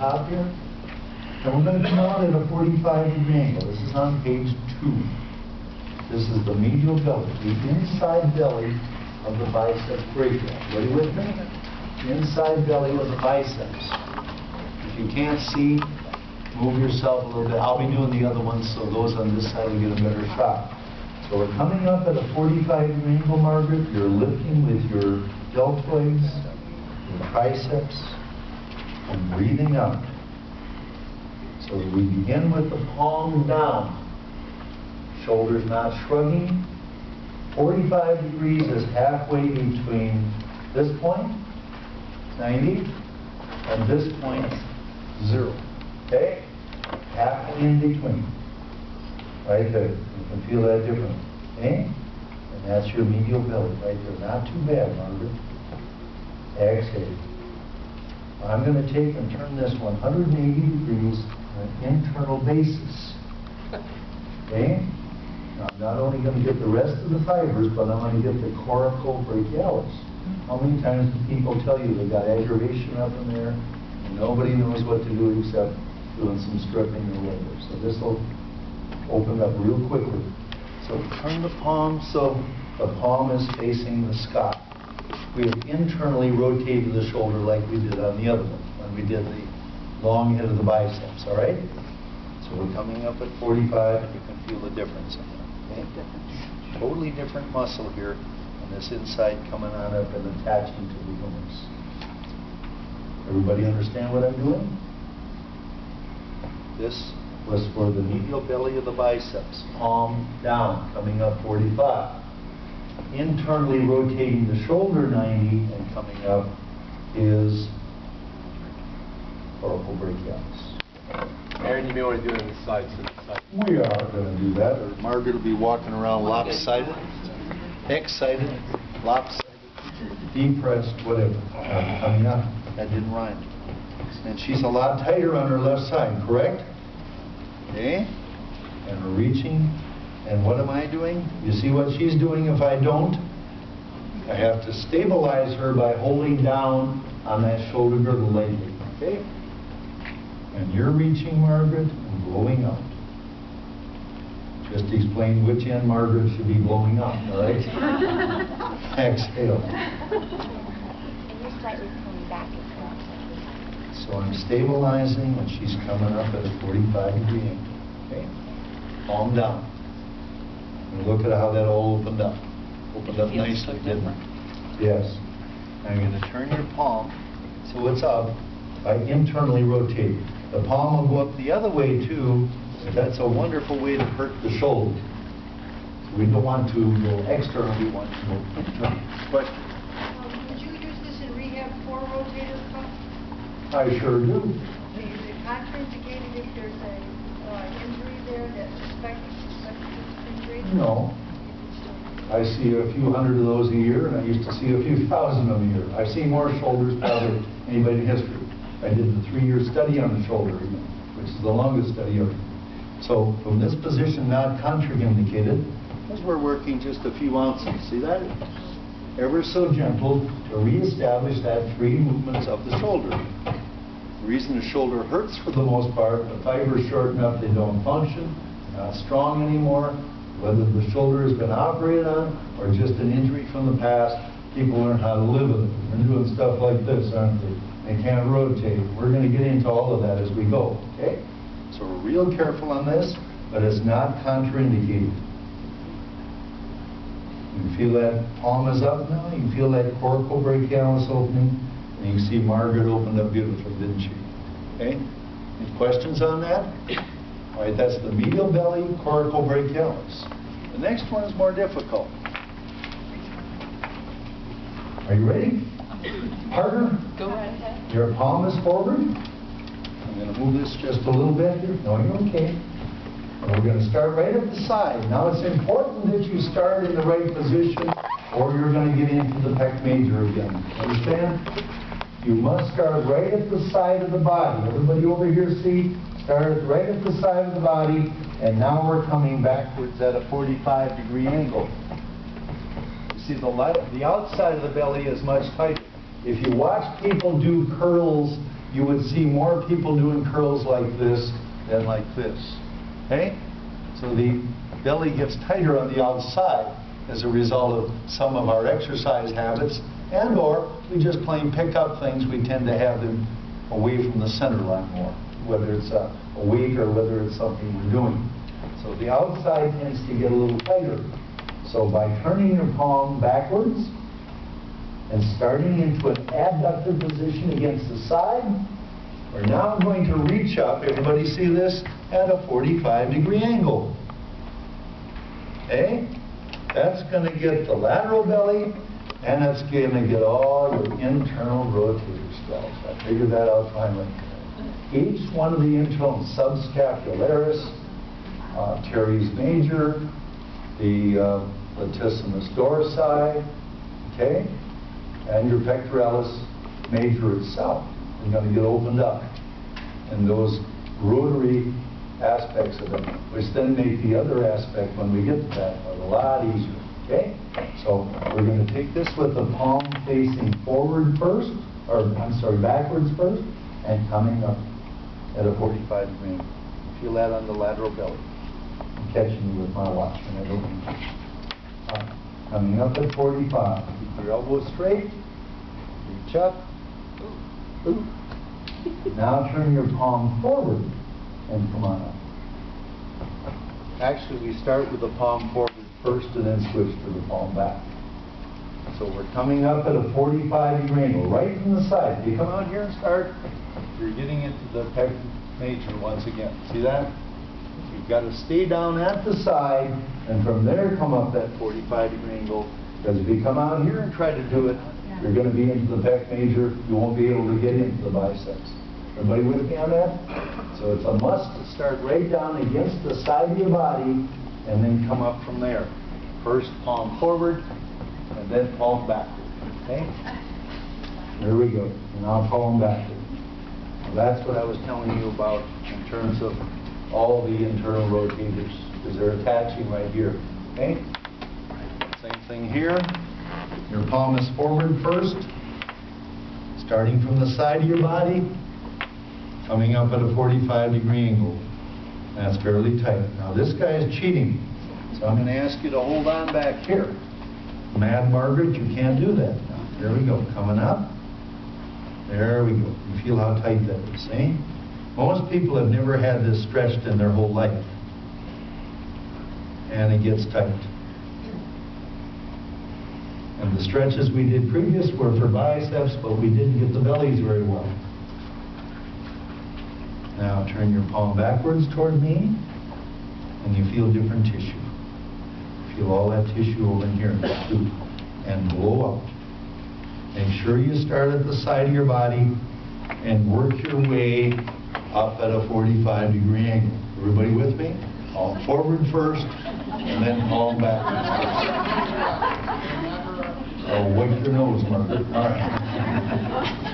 top here. And we're going to come out at a 45-degree angle. This is on page 2. This is the medial belly, the inside belly of the biceps brachii. Ready with me? The inside belly of the biceps. If you can't see, move yourself a little bit. I'll be doing the other ones, so those on this side will get a better shot. So we're coming up at a 45-degree angle, Margaret. You're lifting with your deltoids, your triceps, and breathing out. So we begin with the palm down. Shoulders not shrugging. 45 degrees is halfway between this point, 90, and this point, 0. Okay? Halfway in between. Right there. You can feel that difference. Okay? And that's your medial belly right there. Not too bad, Margaret. Exhale. I'm going to take and turn this 180 degrees on an internal basis. Okay? Now, I'm not only going to get the rest of the fibers, but I'm going to get the coracobrachialis. How many times do people tell you they got aggravation up in there and nobody knows what to do except doing some stripping or whatever? So this will open up real quickly. So turn the palm so the palm is facing the sky. We have internally rotated the shoulder like we did on the other one when we did the long head of the biceps, all right? So we're coming up at 45 and you can feel the difference in that. Okay? Totally different muscle here, and this inside coming on up and attaching to the humerus. Everybody understand what I'm doing? This was for the medial belly of the biceps, palm down, coming up 45. Internally rotating the shoulder 90 and coming up is coracobrachialis. Aaron, you may want to do it on the sides. We are going to do that, or Margaret will be walking around lopsided, excited, lopsided, depressed, whatever. Coming up, that didn't rhyme. And she's a lot tighter on her left side, correct? Okay? And we're reaching. And what am I doing? You see what she's doing if I don't? I have to stabilize her by holding down on that shoulder girdle lately. Okay? And you're reaching, Margaret, and blowing out. Just explain which end Margaret should be blowing out, all right? Exhale. And you're slightly coming back as well. So I'm stabilizing, and she's coming up at a 45-degree angle. Okay? Palm down. And look at how that all opened up. Opened up nicely, didn't it? Yes. Now you're going to turn your palm so it's up by internally rotating. The palm will go up the other way too. That's a wonderful way to hurt the shoulder. So we don't want to go external, we want to go internal. Question? Would you use this in rehab for rotator cuff? I sure do. Is it contraindicated if there's an injury there that's suspected injury? No. I see a few hundred of those a year, and I used to see a few thousand of them a year. I've seen more shoulders probably than anybody in history. I did the 3-year study on the shoulder, which is the longest study ever. So from this position, not contraindicated, because we're working just a few ounces. See that? Ever so gentle to reestablish that free movements of the shoulder. The reason the shoulder hurts for the most part, the fibers short enough they don't function, not strong anymore. Whether the shoulder has been operated on or just an injury from the past, people learn how to live with it. They're doing stuff like this, aren't they? They can't rotate. We're going to get into all of that as we go, okay? So we're real careful on this, but it's not contraindicated. You can feel that palm is up now. You can feel that coracobrachialis opening. And you can see Margaret opened up beautifully, didn't she? Okay? Any questions on that? All right, that's the medial belly, coracobrachialis. The next one is more difficult. Are you ready? Partner? Go right ahead. Your palm is forward. I'm going to move this just a little bit here. No, you're okay. And we're going to start right at the side. Now it's important that you start in the right position or you're going to get into the pec major again. Understand? You must start right at the side of the body. Everybody over here see? Start right at the side of the body, and now we're coming backwards at a 45-degree angle. You see the outside of the belly is much tighter. If you watch people do curls you would see more people doing curls like this than like this. Okay? So the belly gets tighter on the outside as a result of some of our exercise habits, and or we just plain pick up things, we tend to have them away from the center line more, whether it's a weight or whether it's something we're doing. So the outside tends to get a little tighter. So by turning your palm backwards and starting into an adductor position against the side, we're now going to reach up, everybody see this, at a 45-degree angle. Okay? That's going to get the lateral belly, and it's going to get all your internal rotator swells. I figured that out finally. Each one of the internal subscapularis, teres major, the latissimus dorsi, okay, and your pectoralis major itself is going to get opened up. And those rotary aspects of it, which then make the other aspect, when we get to that, a lot easier. Okay? So we're going to take this with the palm facing forward first, or I'm sorry, backwards first, and coming up at a 45-degree angle. Feel that on the lateral belly. I'm catching you with my watch, and I don't mean to. Coming up at 45. Keep your elbows straight. Reach up. Ooh. Now turn your palm forward and come on up. Actually, we start with the palm forward first and then switch to the palm back. So we're coming up at a 45-degree angle, right from the side. If you come out here and start, you're getting into the pec major once again. See that? You've got to stay down at the side, and from there come up that 45-degree angle. Because if you come out here and try to do it, you're going to be into the pec major. You won't be able to get into the biceps. Everybody with me on that? So it's a must to start right down against the side of your body and then come up from there. First palm forward and then palm backward. Okay? There we go. And now palm backward. Well, that's what I was telling you about in terms of all the internal rotators, because they're attaching right here. Okay? Same thing here. Your palm is forward first, starting from the side of your body, coming up at a 45-degree angle. That's fairly tight. Now this guy is cheating, so I'm going to ask you to hold on back here. Mad Margaret, you can't do that. Now, there we go. Coming up. There we go. You feel how tight that is, see? Most people have never had this stretched in their whole life. And it gets tight. And the stretches we did previous were for biceps, but we didn't get the bellies very well. Now turn your palm backwards toward me, and you feel different tissue. Feel all that tissue over in here, too, and blow out. Make sure you start at the side of your body and work your way up at a 45-degree angle. Everybody with me? Palm forward first, and then palm backwards. Oh, wipe your nose, Margaret. All right.